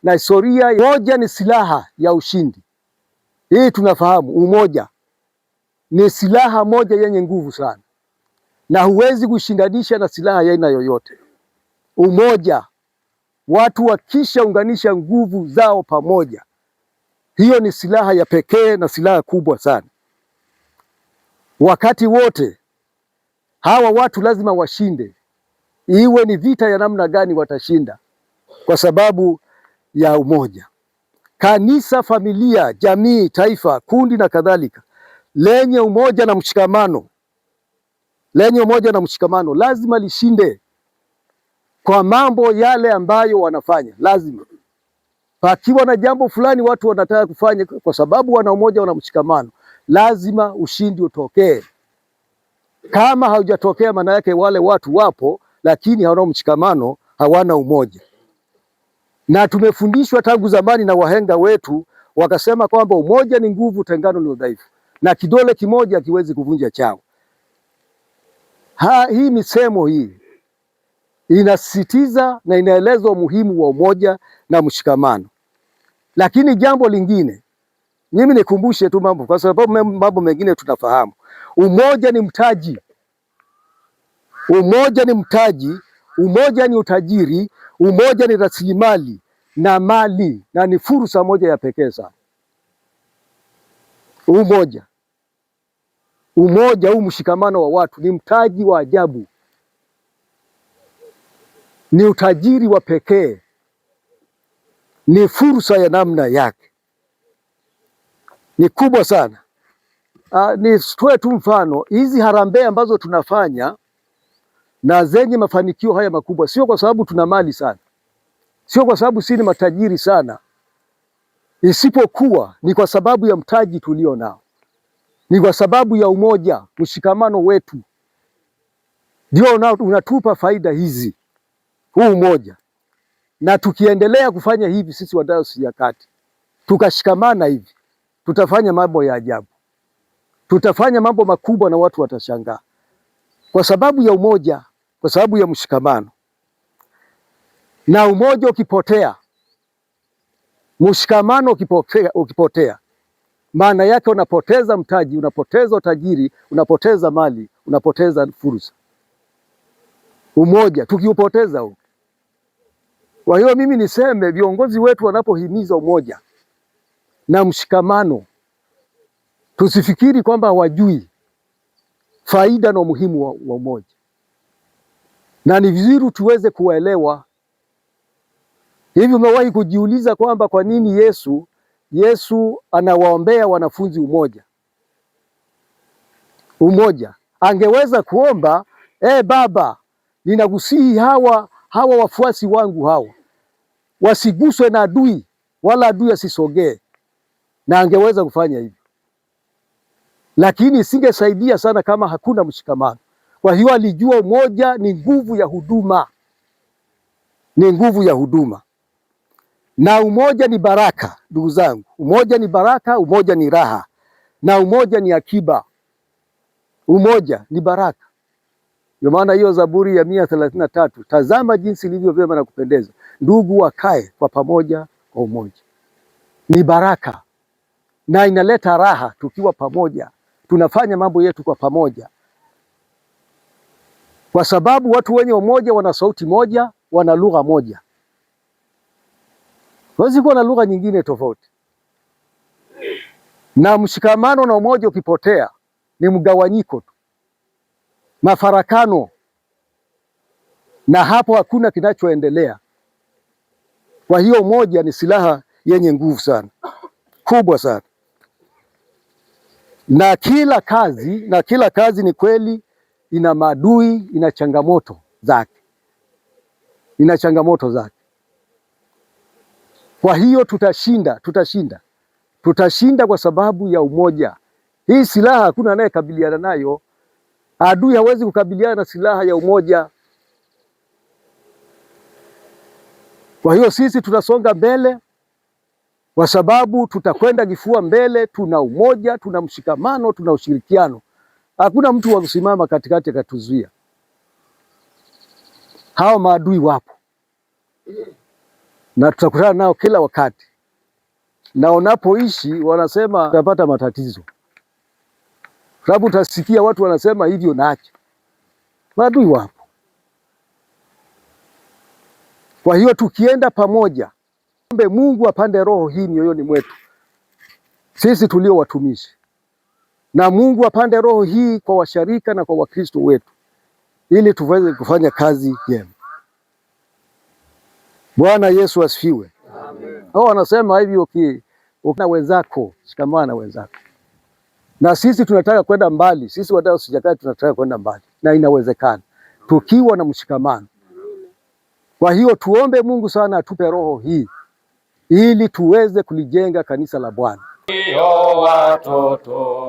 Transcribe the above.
na historia. Umoja ni silaha ya ushindi. Hii tunafahamu, umoja ni silaha moja yenye nguvu sana, na huwezi kushindanisha na silaha ya aina yoyote. Umoja, watu wakishaunganisha nguvu zao pamoja, hiyo ni silaha ya pekee na silaha kubwa sana. Wakati wote hawa watu lazima washinde, iwe ni vita ya namna gani, watashinda kwa sababu ya umoja. Kanisa, familia, jamii, taifa, kundi na kadhalika, lenye umoja na mshikamano lazima lishinde kwa mambo yale ambayo wanafanya. Lazima pakiwa na jambo fulani watu wanataka kufanya, kwa sababu wana umoja, wana mshikamano, lazima ushindi utokee. Kama haujatokea, maana yake wale watu wapo, lakini hawana mshikamano, hawana umoja. Na tumefundishwa tangu zamani na wahenga wetu, wakasema kwamba umoja ni nguvu, utengano ni udhaifu, na kidole kimoja hakiwezi kuvunja chao. Hii misemo hii inasisitiza na inaeleza umuhimu wa umoja na mshikamano. Lakini jambo lingine, mimi nikumbushe tu mambo, kwa sababu mambo mengine tunafahamu. Umoja ni mtaji, umoja ni mtaji, umoja ni utajiri, umoja ni rasilimali na mali, na ni fursa moja ya pekee sana. Umoja huu, mshikamano wa watu, ni mtaji wa ajabu, ni utajiri wa pekee, ni fursa ya namna yake, ni kubwa sana. Nitoe tu mfano, hizi harambee ambazo tunafanya na zenye mafanikio haya makubwa, sio kwa sababu tuna mali sana, sio kwa sababu sisi ni matajiri sana, isipokuwa ni kwa sababu ya mtaji tulio nao, ni kwa sababu ya umoja, mshikamano wetu ndio unatupa faida hizi, huu umoja. Na tukiendelea kufanya hivi sisi wa Dayosisi ya Kati, tukashikamana hivi, tutafanya mambo ya ajabu, tutafanya mambo makubwa na watu watashangaa, kwa sababu ya umoja, kwa sababu ya mshikamano. Na umoja ukipotea, mshikamano ukipotea, maana yake unapoteza mtaji, unapoteza utajiri, unapoteza mali, unapoteza fursa. Umoja tukiupoteza huu. Kwa hiyo mimi niseme, viongozi wetu wanapohimiza umoja na mshikamano, tusifikiri kwamba hawajui faida na umuhimu wa umoja, na ni vizuri tuweze kuwaelewa. Hivi umewahi kujiuliza kwamba kwa nini Yesu anawaombea wanafunzi umoja? Angeweza kuomba, Baba, ninakusihi hawa wafuasi wangu hawa wasiguswe na adui, wala adui asisogee, na angeweza kufanya hivyo, lakini isingesaidia sana kama hakuna mshikamano. Kwa hiyo alijua umoja ni nguvu ya huduma, ni nguvu ya huduma, na umoja ni baraka. Ndugu zangu, umoja ni baraka, umoja ni raha, na umoja ni akiba. Umoja ni baraka. Ndio maana hiyo Zaburi ya 133, tazama jinsi ilivyo vyema na kupendeza ndugu wakae kwa pamoja kwa umoja. Ni baraka na inaleta raha tukiwa pamoja, tunafanya mambo yetu kwa pamoja, kwa sababu watu wenye umoja wana sauti moja, wana lugha moja. Hawezi kuwa na lugha nyingine tofauti. Na mshikamano na umoja ukipotea, ni mgawanyiko tu, mafarakano, na hapo hakuna kinachoendelea. Kwa hiyo umoja ni silaha yenye nguvu sana, kubwa sana. Na kila kazi ni kweli ina maadui, ina changamoto zake, Kwa hiyo tutashinda kwa sababu ya umoja. Hii silaha hakuna anayekabiliana nayo. Adui hawezi kukabiliana na silaha ya umoja. Kwa hiyo sisi tunasonga mbele kwa sababu tutakwenda kifua mbele. Tuna umoja, tuna mshikamano, tuna ushirikiano. Hakuna mtu wa kusimama katikati akatuzuia. Hao maadui wapo, na tutakutana nao kila wakati, na unapoishi wanasema utapata matatizo, sababu utasikia watu wanasema hivyo nacho maadui wapo. Kwa hiyo tukienda pamoja, ombe Mungu apande roho hii mioyoni mwetu sisi tulio watumishi, na Mungu apande roho hii kwa washarika na kwa Wakristo wetu, ili tuweze kufanya kazi njema. Bwana Yesu asifiwe. Amen. Wanasema hivyo ukina wenzako, shikamana na wenzako. Na sisi tunataka kwenda mbali, sisi wadau Sijakaya tunataka kwenda mbali, na inawezekana tukiwa na mshikamano. Kwa hiyo tuombe Mungu sana atupe roho hii ili tuweze kulijenga kanisa la Bwana. Watoto